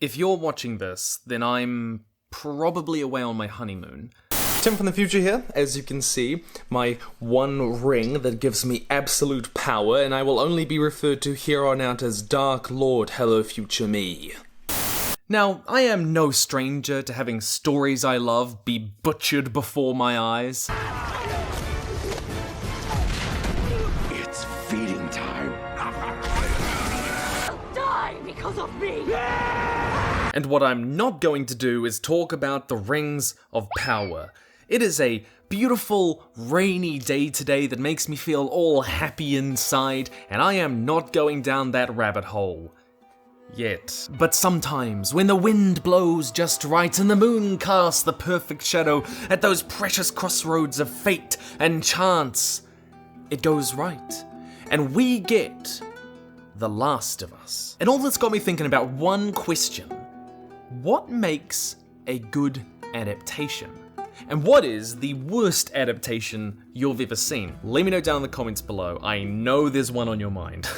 If you're watching this, then I'm probably away on my honeymoon. Tim from the future here. As you can see, my one ring that gives me absolute power, and I will only be referred to here on out as Dark Lord Hello Future Me. Now, I am no stranger to having stories I love be butchered before my eyes. It's feeding time. You'll die because of me! And what I'm not going to do is talk about the Rings of Power. It is a beautiful, rainy day today that makes me feel all happy inside, and I am not going down that rabbit hole. Yet. But sometimes, when the wind blows just right and the moon casts the perfect shadow at those precious crossroads of fate and chance, it goes right, and we get The Last of Us. And all that's got me thinking about one question. What makes a good adaptation? And what is the worst adaptation you've ever seen? Let me know down in the comments below. I know there's one on your mind.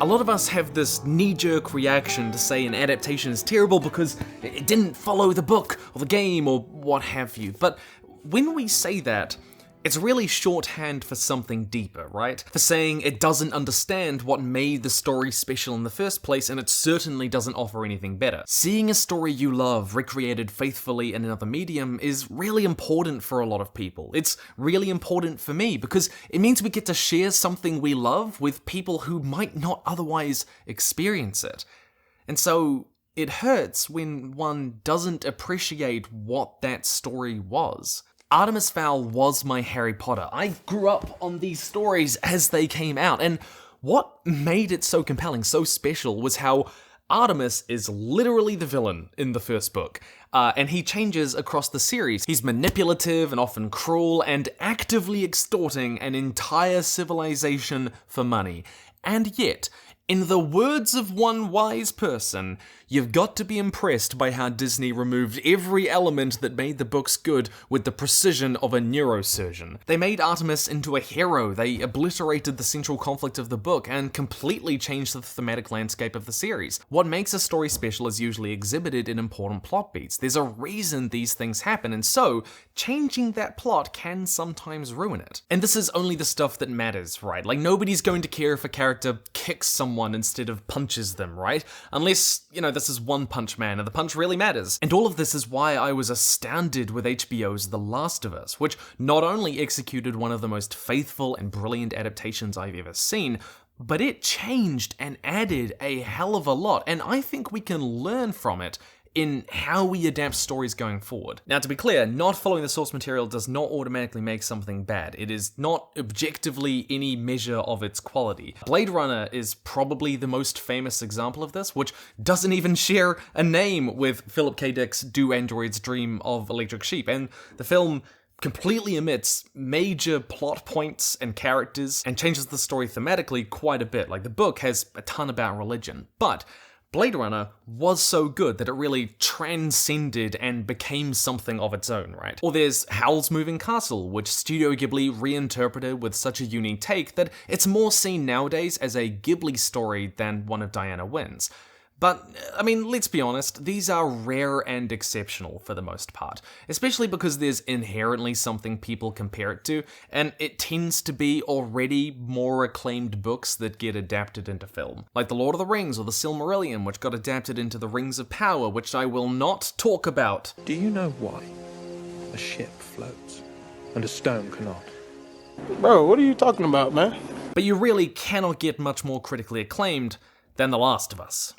A lot of us have this knee-jerk reaction to say an adaptation is terrible because it didn't follow the book or the game or what have you. But when we say that, it's really shorthand for something deeper, right? For saying it doesn't understand what made the story special in the first place, and it certainly doesn't offer anything better. Seeing a story you love recreated faithfully in another medium is really important for a lot of people. It's really important for me because it means we get to share something we love with people who might not otherwise experience it. And so it hurts when one doesn't appreciate what that story was. Artemis Fowl was my Harry Potter. I grew up on these stories as they came out, and what made it so compelling, so special, was how Artemis is literally the villain in the first book, and he changes across the series. He's manipulative and often cruel and actively extorting an entire civilization for money. And yet, in the words of one wise person, you've got to be impressed by how Disney removed every element that made the books good with the precision of a neurosurgeon. They made Artemis into a hero, they obliterated the central conflict of the book, and completely changed the thematic landscape of the series. What makes a story special is usually exhibited in important plot beats. There's a reason these things happen, and so changing that plot can sometimes ruin it. And this is only the stuff that matters, right? Like, nobody's going to care if a character kicks someone instead of punches them, right? Unless, this is One Punch Man, and the punch really matters. And all of this is why I was astounded with HBO's The Last of Us, which not only executed one of the most faithful and brilliant adaptations I've ever seen, but it changed and added a hell of a lot, and I think we can learn from it in how we adapt stories going forward. Now, to be clear, not following the source material does not automatically make something bad. It is not objectively any measure of its quality. Blade Runner is probably the most famous example of this, which doesn't even share a name with Philip K. Dick's Do Androids Dream of Electric Sheep, and the film completely omits major plot points and characters and changes the story thematically quite a bit. Like, the book has a ton about religion, but Blade Runner was so good that it really transcended and became something of its own, right? Or there's Howl's Moving Castle, which Studio Ghibli reinterpreted with such a unique take that it's more seen nowadays as a Ghibli story than one of Diana Wynn's. But, let's be honest, these are rare and exceptional for the most part, especially because there's inherently something people compare it to, and it tends to be already more acclaimed books that get adapted into film. Like The Lord of the Rings or The Silmarillion, which got adapted into The Rings of Power, which I will not talk about. Do you know why a ship floats and a stone cannot? Bro, what are you talking about, man? But you really cannot get much more critically acclaimed than The Last of Us.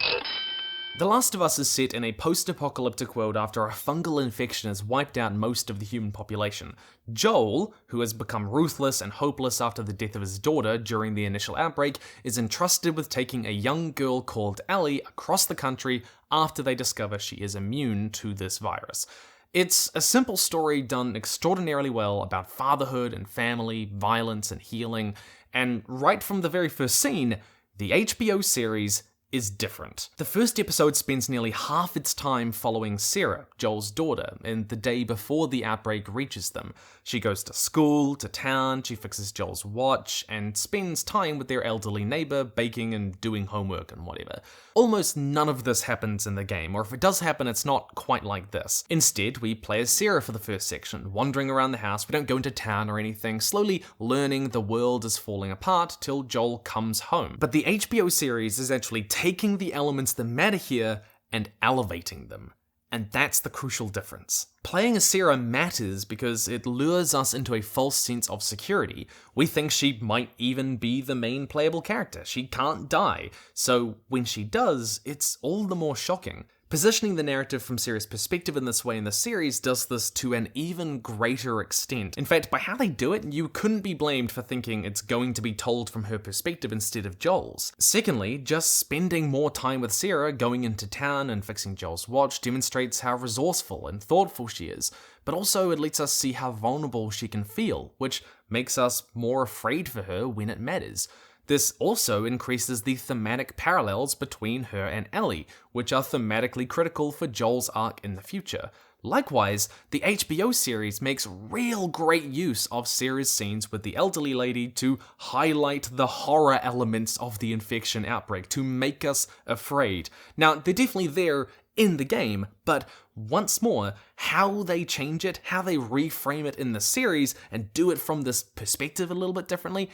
The Last of Us is set in a post-apocalyptic world after a fungal infection has wiped out most of the human population. Joel, who has become ruthless and hopeless after the death of his daughter during the initial outbreak, is entrusted with taking a young girl called Ellie across the country after they discover she is immune to this virus. It's a simple story done extraordinarily well about fatherhood and family, violence and healing, and right from the very first scene, the HBO series is different. The first episode spends nearly half its time following Sarah, Joel's daughter, in the day before the outbreak reaches them. She goes to school, to town, she fixes Joel's watch, and spends time with their elderly neighbor, baking and doing homework and whatever. Almost none of this happens in the game, or if it does happen, it's not quite like this. Instead, we play as Sarah for the first section, wandering around the house. We don't go into town or anything, slowly learning the world is falling apart till Joel comes home. But the HBO series is actually taking the elements that matter here and elevating them. And that's the crucial difference. Playing as Sarah matters because it lures us into a false sense of security. We think she might even be the main playable character. She can't die. So when she does, it's all the more shocking. Positioning the narrative from Sarah's perspective in this way in the series does this to an even greater extent. In fact, by how they do it, you couldn't be blamed for thinking it's going to be told from her perspective instead of Joel's. Secondly, just spending more time with Sarah, going into town and fixing Joel's watch, demonstrates how resourceful and thoughtful she is, but also it lets us see how vulnerable she can feel, which makes us more afraid for her when it matters. This also increases the thematic parallels between her and Ellie, which are thematically critical for Joel's arc in the future. Likewise, the HBO series makes real great use of Sarah's scenes with the elderly lady to highlight the horror elements of the infection outbreak, to make us afraid. Now, they're definitely there in the game, but once more, how they change it, how they reframe it in the series, and do it from this perspective a little bit differently,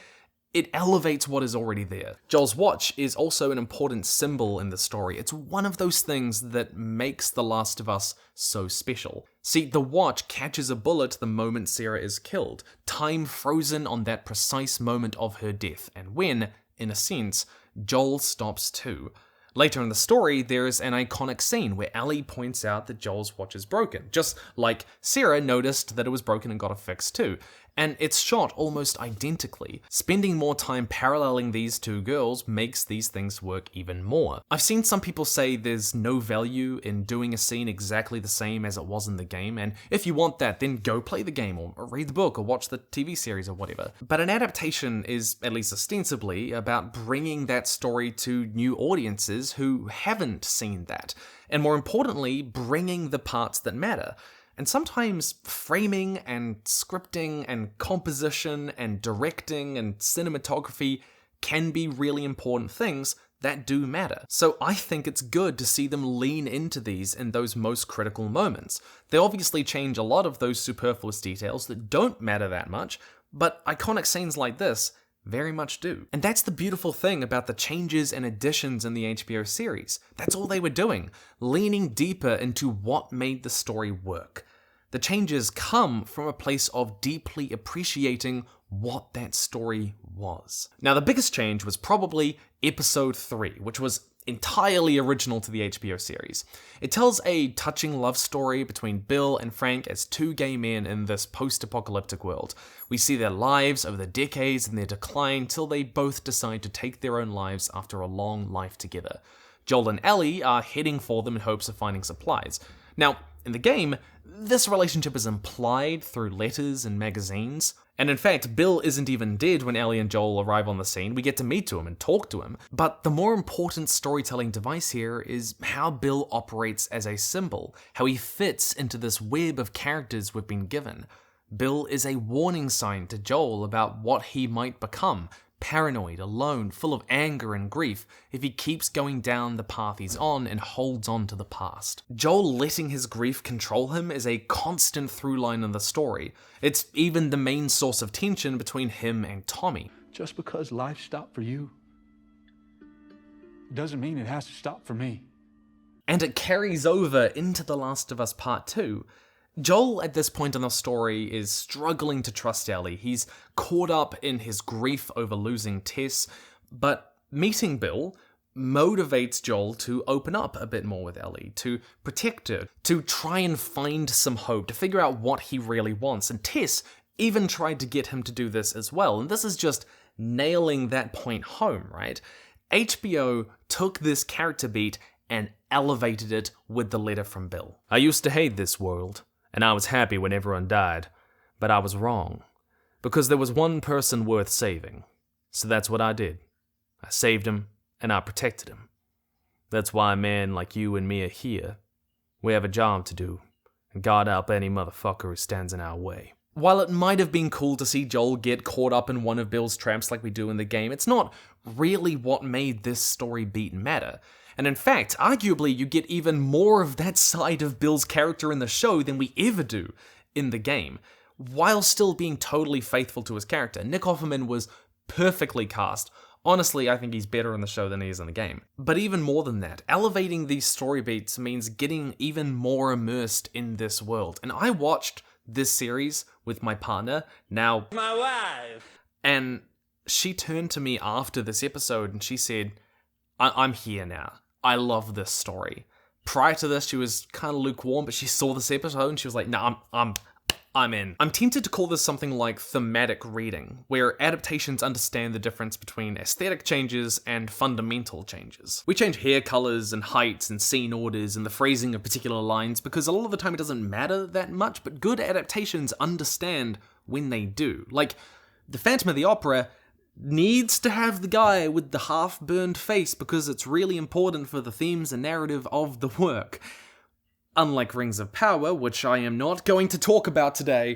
it elevates what is already there. Joel's watch is also an important symbol in the story. It's one of those things that makes The Last of Us so special. See, the watch catches a bullet the moment Sarah is killed, time frozen on that precise moment of her death, and when, in a sense, Joel stops too. Later in the story, there is an iconic scene where Ellie points out that Joel's watch is broken, just like Sarah noticed that it was broken and got it fixed too. And it's shot almost identically. Spending more time paralleling these two girls makes these things work even more. I've seen some people say there's no value in doing a scene exactly the same as it was in the game, and if you want that, then go play the game, or read the book, or watch the TV series, or whatever. But an adaptation is, at least ostensibly, about bringing that story to new audiences who haven't seen that, and more importantly, bringing the parts that matter. And sometimes framing and scripting and composition and directing and cinematography can be really important things that do matter. So I think it's good to see them lean into these in those most critical moments. They obviously change a lot of those superfluous details that don't matter that much, but iconic scenes like this very much do. And that's the beautiful thing about the changes and additions in the HBO series. That's all they were doing, leaning deeper into what made the story work. The changes come from a place of deeply appreciating what that story was. Now, the biggest change was probably episode 3, which was entirely original to the HBO series. It tells a touching love story between Bill and Frank as two gay men in this post-apocalyptic world. We see their lives over the decades and their decline till they both decide to take their own lives after a long life together. Joel and Ellie are heading for them in hopes of finding supplies. Now, in the game, this relationship is implied through letters and magazines. And in fact, Bill isn't even dead when Ellie and Joel arrive on the scene. We get to meet him and talk to him. But the more important storytelling device here is how Bill operates as a symbol, how he fits into this web of characters we've been given. Bill is a warning sign to Joel about what he might become, paranoid, alone, full of anger and grief if he keeps going down the path he's on and holds on to the past. Joel letting his grief control him is a constant through line in the story. It's even the main source of tension between him and Tommy. Just because life stopped for you doesn't mean it has to stop for me. And it carries over into The Last of Us Part 2. Joel, at this point in the story, is struggling to trust Ellie. He's caught up in his grief over losing Tess, but meeting Bill motivates Joel to open up a bit more with Ellie, to protect her, to try and find some hope, to figure out what he really wants. And Tess even tried to get him to do this as well, and this is just nailing that point home, right? HBO took this character beat and elevated it with the letter from Bill. I used to hate this world. and I was happy when everyone died, but I was wrong, because there was one person worth saving. So that's what I did. I saved him, and I protected him. That's why a man like you and me are here. We have a job to do, and guard up any motherfucker who stands in our way. While it might have been cool to see Joel get caught up in one of Bill's traps like we do in the game, it's not really what made this story beat matter. And in fact, arguably, you get even more of that side of Bill's character in the show than we ever do in the game, while still being totally faithful to his character. Nick Offerman was perfectly cast. Honestly, I think he's better in the show than he is in the game. But even more than that, elevating these story beats means getting even more immersed in this world. And I watched this series with my partner, now my wife, and she turned to me after this episode and she said, I'm here now. I love this story. Prior to this, she was kind of lukewarm, but she saw this episode and she was like, no, I'm in. I'm tempted to call this something like thematic reading, where adaptations understand the difference between aesthetic changes and fundamental changes. We change hair colors and heights and scene orders and the phrasing of particular lines because a lot of the time it doesn't matter that much, but good adaptations understand when they do. Like, The Phantom of the Opera needs to have the guy with the half-burned face because it's really important for the themes and narrative of the work. Unlike Rings of Power, which I am not going to talk about today,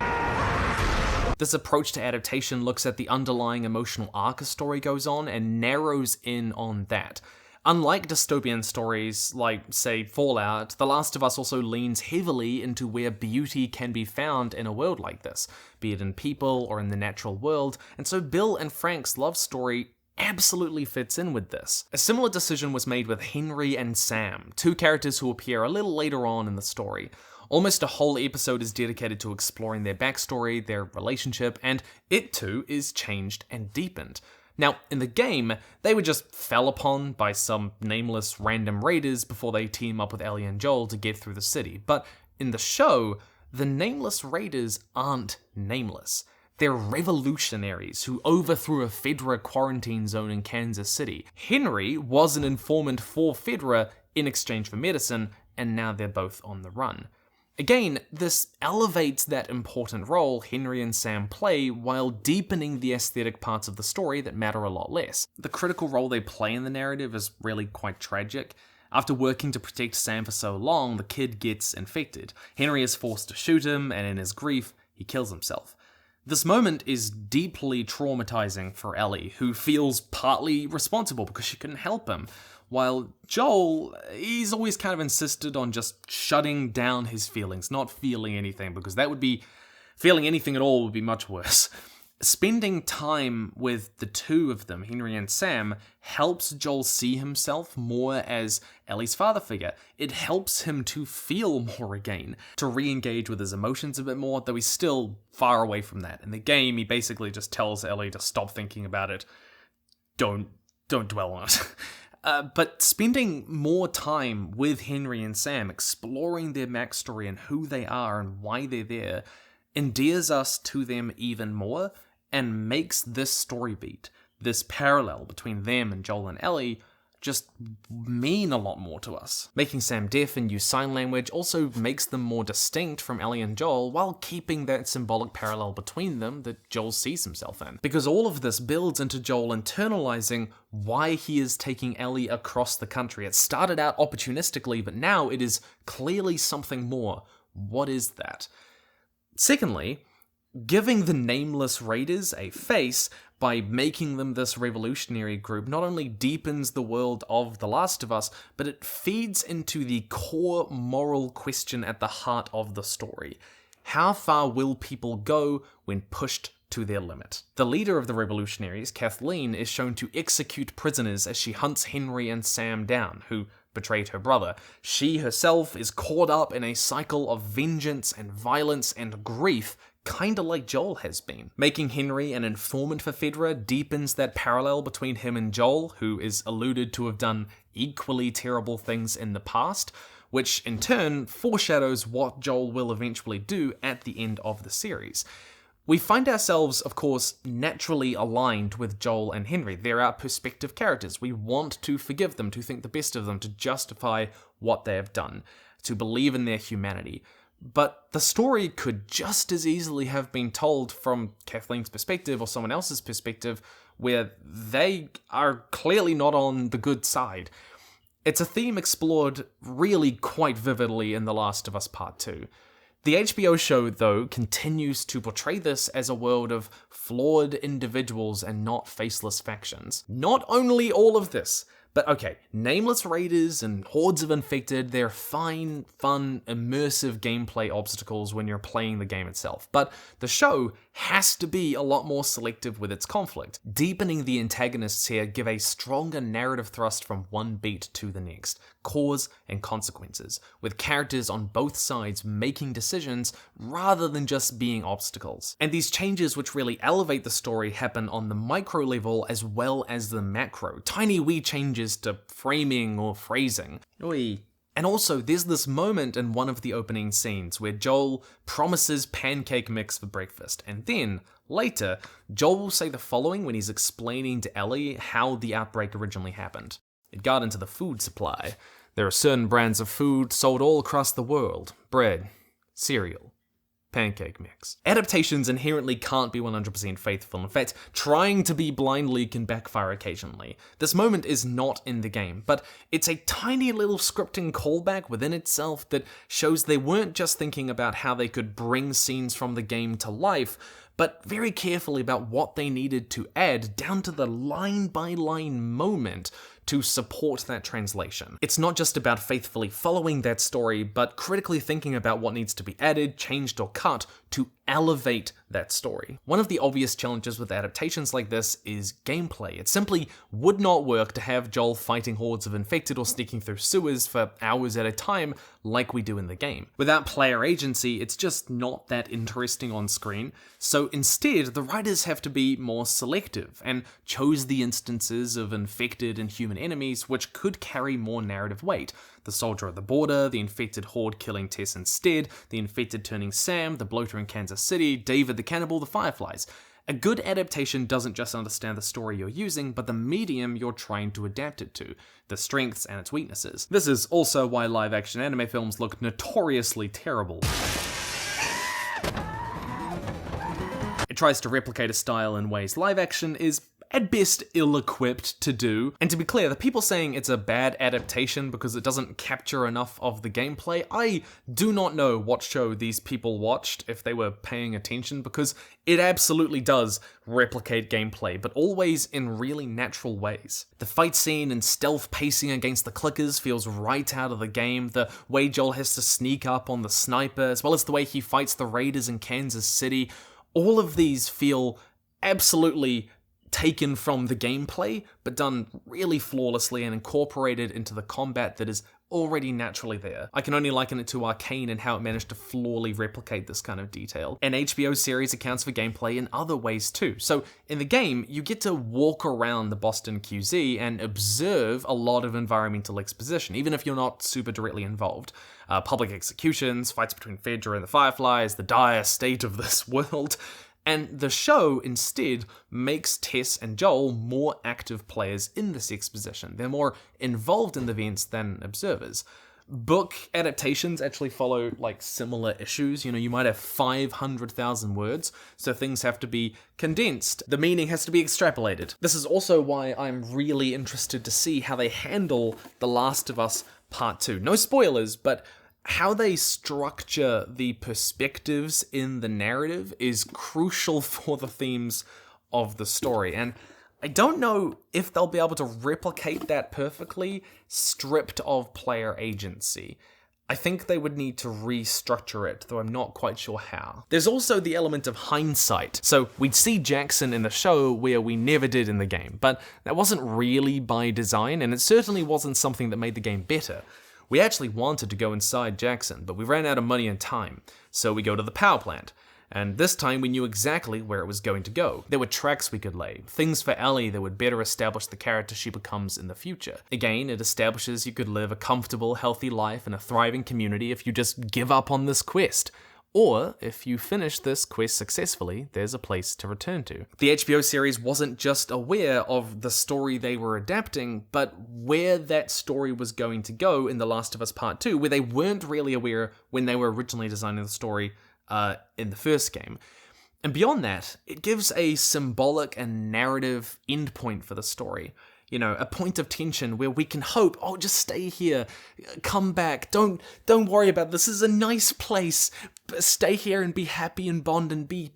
this approach to adaptation looks at the underlying emotional arc a story goes on and narrows in on that. Unlike dystopian stories like, say, Fallout, The Last of Us also leans heavily into where beauty can be found in a world like this, be it in people or in the natural world, and so Bill and Frank's love story absolutely fits in with this. A similar decision was made with Henry and Sam, two characters who appear a little later on in the story. Almost a whole episode is dedicated to exploring their backstory, their relationship, and it too is changed and deepened. Now, in the game, they were just fell upon by some nameless random raiders before they team up with Ellie and Joel to get through the city. But in the show, the nameless raiders aren't nameless. They're revolutionaries who overthrew a Fedra quarantine zone in Kansas City. Henry was an informant for Fedra in exchange for medicine, and now they're both on the run. Again, this elevates that important role Henry and Sam play while deepening the aesthetic parts of the story that matter a lot less. The critical role they play in the narrative is really quite tragic. After working to protect Sam for so long, the kid gets infected. Henry is forced to shoot him, and in his grief, he kills himself. This moment is deeply traumatizing for Ellie, who feels partly responsible because she couldn't help him, while Joel, he's always kind of insisted on just shutting down his feelings, not feeling anything, because feeling anything at all would be much worse. Spending time with the two of them, Henry and Sam, helps Joel see himself more as Ellie's father figure. It helps him to feel more again, to re-engage with his emotions a bit more, though he's still far away from that. In the game, he basically just tells Ellie to stop thinking about it. Don't dwell on it. But spending more time with Henry and Sam, exploring their backstory and who they are and why they're there, endears us to them even more and makes this story beat, this parallel between them and Joel and Ellie, just mean a lot more to us. Making Sam deaf and use sign language also makes them more distinct from Ellie and Joel while keeping that symbolic parallel between them that Joel sees himself in. Because all of this builds into Joel internalizing why he is taking Ellie across the country. It started out opportunistically, but now it is clearly something more. What is that? Secondly, giving the nameless raiders a face by making them this revolutionary group not only deepens the world of The Last of Us, but it feeds into the core moral question at the heart of the story. How far will people go when pushed to their limit? The leader of the revolutionaries, Kathleen, is shown to execute prisoners as she hunts Henry and Sam down, who betrayed her brother. She herself is caught up in a cycle of vengeance and violence and grief, kinda like Joel has been. Making Henry an informant for Fedra deepens that parallel between him and Joel, who is alluded to have done equally terrible things in the past, which in turn foreshadows what Joel will eventually do at the end of the series. We find ourselves, of course, naturally aligned with Joel and Henry. They're our perspective characters. We want to forgive them, to think the best of them, to justify what they have done, to believe in their humanity. but the story could just as easily have been told from Kathleen's perspective or someone else's perspective, where they are clearly not on the good side. It's a theme explored really quite vividly in The Last of Us Part 2. The HBO show, though, continues to portray this as a world of flawed individuals and not faceless factions. Not only all of this, but okay, nameless raiders and hordes of infected, they're fine, fun, immersive gameplay obstacles when you're playing the game itself. But the show has to be a lot more selective with its conflict. Deepening the antagonists here give a stronger narrative thrust from one beat to the next, cause and consequences, with characters on both sides making decisions rather than just being obstacles. And these changes which really elevate the story happen on the micro level as well as the macro, tiny wee changes to framing or phrasing. Oi. And also, there's this moment in one of the opening scenes where Joel promises pancake mix for breakfast, and then, later, Joel will say the following when he's explaining to Ellie how the outbreak originally happened. It got into the food supply. There are certain brands of food sold all across the world. Bread, cereal, pancake mix. Adaptations inherently can't be 100% faithful. In fact, trying to be blindly can backfire occasionally. This moment is not in the game, but it's a tiny little scripting callback within itself that shows they weren't just thinking about how they could bring scenes from the game to life, but very carefully about what they needed to add down to the line-by-line moment to support that translation. It's not just about faithfully following that story, but critically thinking about what needs to be added, changed, or cut to elevate that story. One of the obvious challenges with adaptations like this is gameplay. It simply would not work to have Joel fighting hordes of infected or sneaking through sewers for hours at a time like we do in the game. Without player agency, it's just not that interesting on screen, so instead the writers have to be more selective and chose the instances of infected and human enemies which could carry more narrative weight. The soldier at the border, the infected horde killing Tess instead, the infected turning Sam, the bloater in Kansas City, David the cannibal, the Fireflies. A good adaptation doesn't just understand the story you're using, but the medium you're trying to adapt it to, the strengths and its weaknesses. This is also why live-action anime films look notoriously terrible. It tries to replicate a style in ways live-action is at best ill-equipped to do. And to be clear, the people saying it's a bad adaptation because it doesn't capture enough of the gameplay, I do not know what show these people watched if they were paying attention, because it absolutely does replicate gameplay, but always in really natural ways. The fight scene and stealth pacing against the clickers feels right out of the game, the way Joel has to sneak up on the sniper, as well as the way he fights the raiders in Kansas City, all of these feel absolutely taken from the gameplay, but done really flawlessly and incorporated into the combat that is already naturally there. I can only liken it to Arcane and how it managed to flawlessly replicate this kind of detail. An HBO series accounts for gameplay in other ways too. So in the game, you get to walk around the Boston QZ and observe a lot of environmental exposition, even if you're not super directly involved. Public executions, fights between Fedra and the Fireflies, the dire state of this world. And the show, instead, makes Tess and Joel more active players in this exposition. They're more involved in the events than observers. Book adaptations actually follow similar issues. You might have 500,000 words, so things have to be condensed. The meaning has to be extrapolated. This is also why I'm really interested to see how they handle The Last of Us Part 2. No spoilers, but how they structure the perspectives in the narrative is crucial for the themes of the story. And I don't know if they'll be able to replicate that perfectly, stripped of player agency. I think they would need to restructure it, though I'm not quite sure how. There's also the element of hindsight. So we'd see Jackson in the show where we never did in the game, but that wasn't really by design, and it certainly wasn't something that made the game better. We actually wanted to go inside Jackson, but we ran out of money and time, so we go to the power plant. And this time we knew exactly where it was going to go. There were tracks we could lay, things for Ellie that would better establish the character she becomes in the future. Again, it establishes you could live a comfortable, healthy life in a thriving community if you just give up on this quest. Or, if you finish this quest successfully, there's a place to return to. The HBO series wasn't just aware of the story they were adapting, but where that story was going to go in The Last of Us Part 2, where they weren't really aware when they were originally designing the story in the first game. And beyond that, it gives a symbolic and narrative endpoint for the story. You know, a point of tension where we can hope, oh, just stay here, come back, don't worry about it. This is a nice place, stay here and be happy and bond and be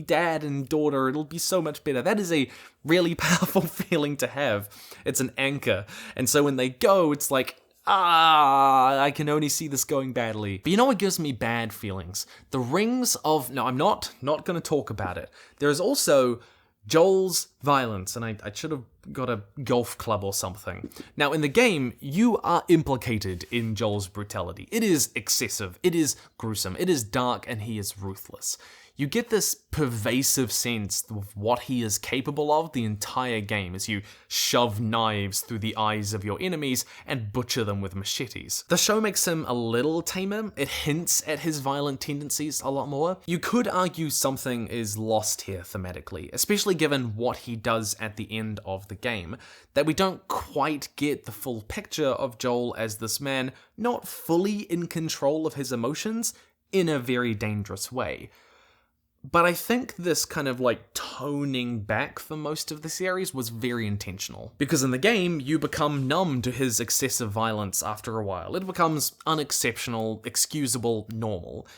dad and daughter, it'll be so much better. That is a really powerful feeling to have. It's an anchor. And so when they go, it's like, I can only see this going badly. But you know what gives me bad feelings? The rings of, no, I'm not going to talk about it. There is also Joel's violence, and I should have got a golf club or something. Now, in the game, you are implicated in Joel's brutality. It is excessive, it is gruesome, it is dark, and he is ruthless. You get this pervasive sense of what he is capable of the entire game as you shove knives through the eyes of your enemies and butcher them with machetes. The show makes him a little tamer. It hints at his violent tendencies a lot more. You could argue something is lost here thematically, especially given what he does at the end of the game, that we don't quite get the full picture of Joel as this man not fully in control of his emotions in a very dangerous way. But I think this kind of like toning back for most of the series was very intentional. Because in the game, you become numb to his excessive violence after a while. It becomes unexceptional, excusable, normal.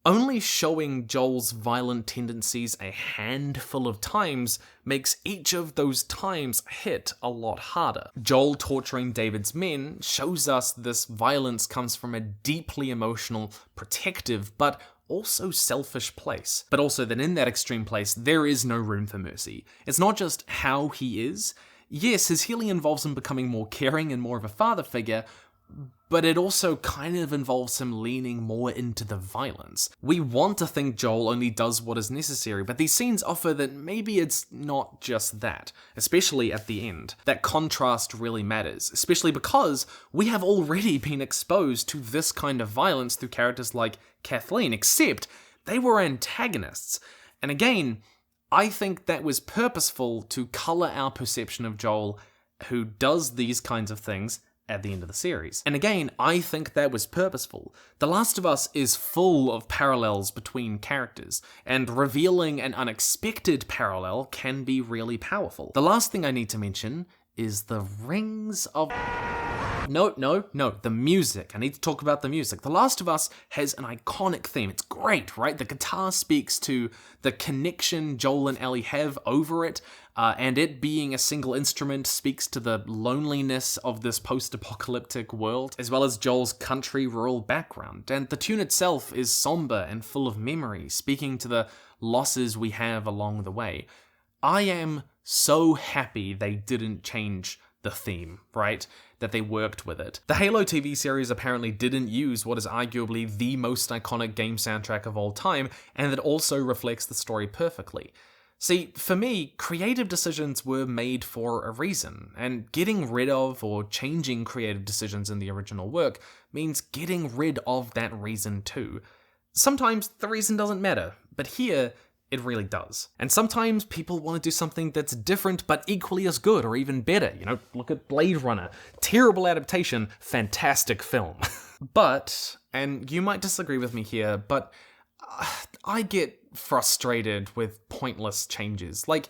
Only showing Joel's violent tendencies a handful of times makes each of those times hit a lot harder. Joel torturing David's men shows us this violence comes from a deeply emotional, protective, but also selfish place. But also that in that extreme place, there is no room for mercy. It's not just how he is. Yes, his healing involves him becoming more caring and more of a father figure, but it also kind of involves him leaning more into the violence. We want to think Joel only does what is necessary, but these scenes offer that maybe it's not just that, especially at the end. That contrast really matters, especially because we have already been exposed to this kind of violence through characters like Kathleen, except they were antagonists. And again, I think that was purposeful to color our perception of Joel, who does these kinds of things, at the end of the series. And again, I think that was purposeful. The Last of Us is full of parallels between characters, and revealing an unexpected parallel can be really powerful. The last thing I need to mention is the rings of... No, the music. I need to talk about the music. The Last of Us has an iconic theme. It's great, right? The guitar speaks to the connection Joel and Ellie have over it, and it being a single instrument speaks to the loneliness of this post-apocalyptic world, as well as Joel's country rural background. And the tune itself is somber and full of memory, speaking to the losses we have along the way. I am so happy they didn't change the theme, right? That they worked with it. The Halo TV series apparently didn't use what is arguably the most iconic game soundtrack of all time, and that also reflects the story perfectly. See, for me, creative decisions were made for a reason, and getting rid of or changing creative decisions in the original work means getting rid of that reason too. Sometimes the reason doesn't matter, but here, it really does. And sometimes people want to do something that's different but equally as good or even better. You know, look at Blade Runner. Terrible adaptation, fantastic film. But, and you might disagree with me here, but I get frustrated with pointless changes. Like,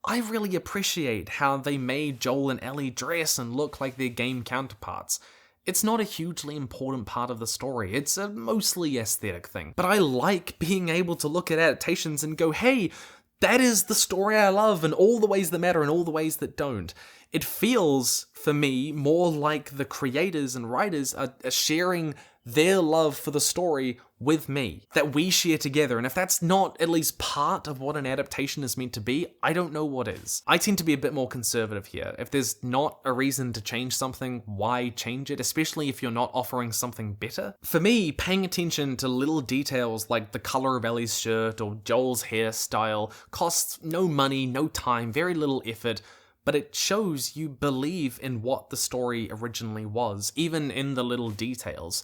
I really appreciate how they made Joel and Ellie dress and look like their game counterparts. It's not a hugely important part of the story, it's a mostly aesthetic thing. But I like being able to look at adaptations and go, hey, that is the story I love in all the ways that matter and all the ways that don't. It feels, for me, more like the creators and writers are sharing their love for the story with me, that we share together, and if that's not at least part of what an adaptation is meant to be, I don't know what is. I tend to be a bit more conservative here. If there's not a reason to change something, why change it, especially if you're not offering something better? For me, paying attention to little details like the color of Ellie's shirt or Joel's hairstyle costs no money, no time, very little effort, but it shows you believe in what the story originally was, even in the little details.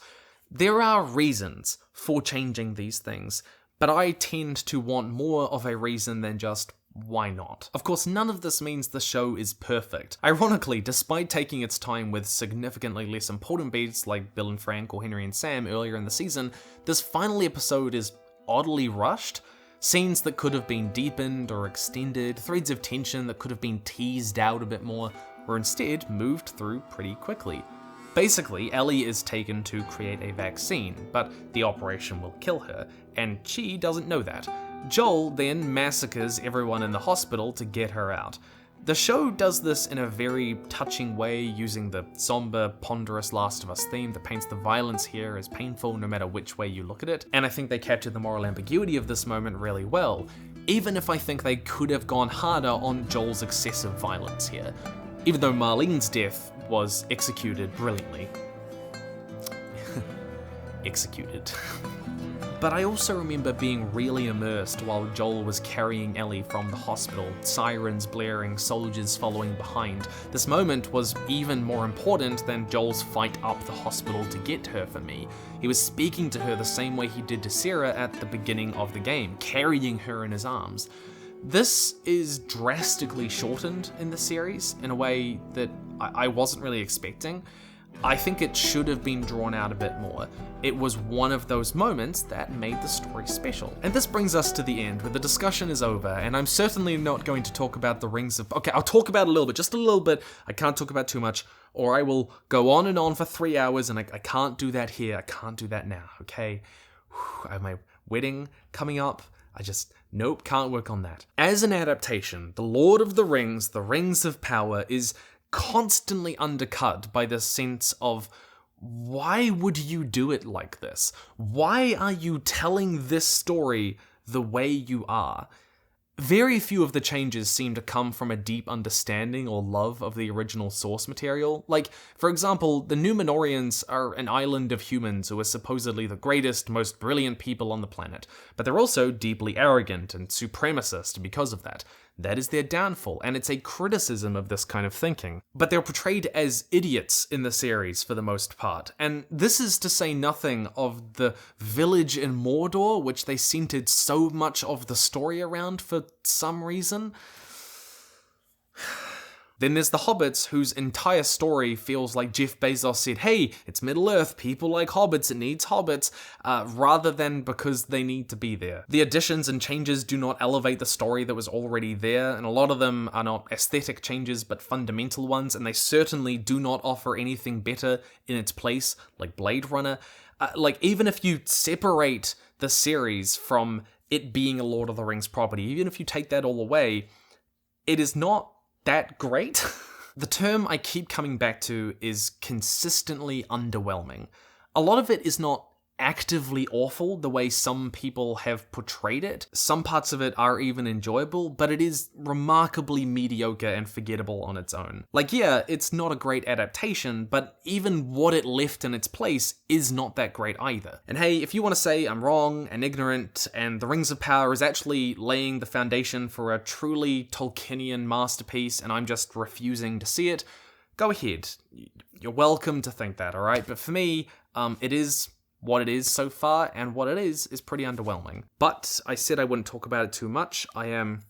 There are reasons for changing these things, but I tend to want more of a reason than just why not? Of course, none of this means the show is perfect. Ironically, despite taking its time with significantly less important beats like Bill and Frank or Henry and Sam earlier in the season, this final episode is oddly rushed. Scenes that could have been deepened or extended, threads of tension that could have been teased out a bit more, were instead moved through pretty quickly. Basically, Ellie is taken to create a vaccine, but the operation will kill her, and she doesn't know that. Joel then massacres everyone in the hospital to get her out. The show does this in a very touching way, using the somber, ponderous Last of Us theme that paints the violence here as painful no matter which way you look at it, and I think they captured the moral ambiguity of this moment really well, even if I think they could have gone harder on Joel's excessive violence here, even though Marlene's death was executed brilliantly. Executed. But I also remember being really immersed while Joel was carrying Ellie from the hospital, sirens blaring, soldiers following behind. This moment was even more important than Joel's fight up the hospital to get her for me. He was speaking to her the same way he did to Sarah at the beginning of the game, carrying her in his arms. This is drastically shortened in the series in a way that I wasn't really expecting. I think it should have been drawn out a bit more. It was one of those moments that made the story special. And this brings us to the end, where the discussion is over, and I'm certainly not going to talk about the Rings of... Okay, I'll talk about it a little bit, just a little bit. I can't talk about too much, or I will go on and on for 3 hours, and I can't do that here. I can't do that now, okay? I have my wedding coming up. Nope, can't work on that. As an adaptation, The Lord of the Rings, The Rings of Power, is constantly undercut by this sense of, why would you do it like this? Why are you telling this story the way you are? Very few of the changes seem to come from a deep understanding or love of the original source material. Like, for example, the Númenóreans are an island of humans who are supposedly the greatest, most brilliant people on the planet, but they're also deeply arrogant and supremacist because of that. That is their downfall, and it's a criticism of this kind of thinking. But they're portrayed as idiots in the series for the most part, and this is to say nothing of the village in Mordor, which they centered so much of the story around for some reason. Then there's the hobbits, whose entire story feels like Jeff Bezos said, hey, it's Middle-earth, people like hobbits, it needs hobbits, rather than because they need to be there. The additions and changes do not elevate the story that was already there, and a lot of them are not aesthetic changes, but fundamental ones, and they certainly do not offer anything better in its place, like Blade Runner. Even if you separate the series from it being a Lord of the Rings property, even if you take that all away, it is not that great. The term I keep coming back to is consistently underwhelming. A lot of it is not actively awful the way some people have portrayed it. Some parts of it are even enjoyable, but it is remarkably mediocre and forgettable on its own. Yeah, it's not a great adaptation, but even what it left in its place is not that great either. And hey, if you want to say I'm wrong and ignorant, and The Rings of Power is actually laying the foundation for a truly Tolkienian masterpiece, and I'm just refusing to see it, go ahead. You're welcome to think that, alright? But for me, it is what it is so far, and what it is pretty underwhelming. But I said I wouldn't talk about it too much. I am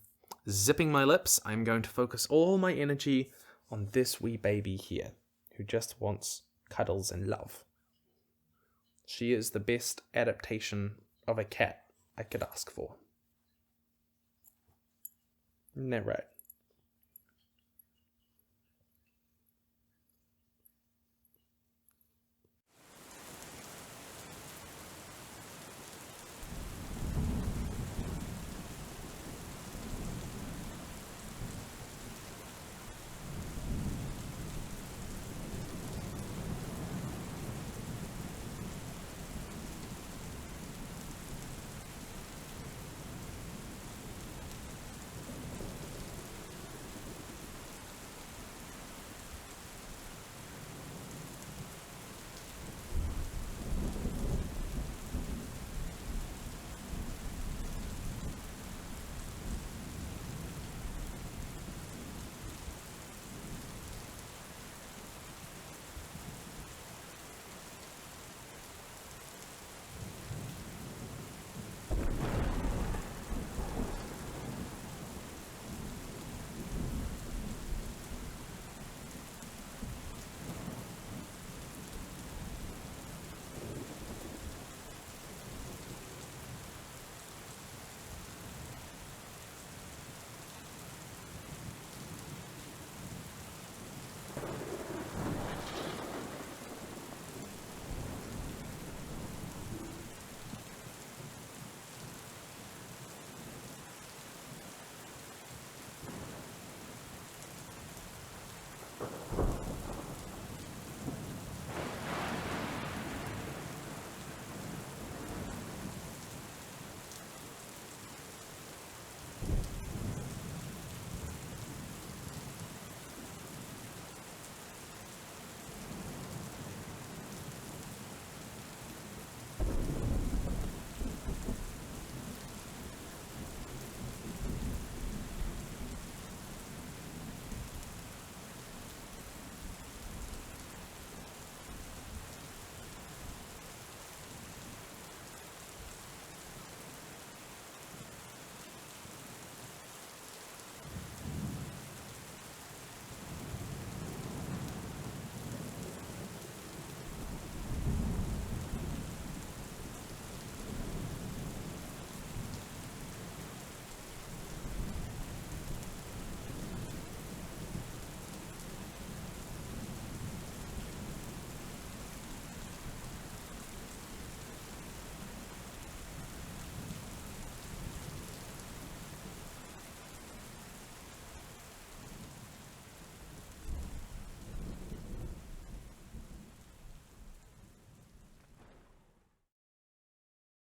zipping my lips. I'm going to focus all my energy on this wee baby here, who just wants cuddles and love. She is the best adaptation of a cat I could ask for. Isn't that right?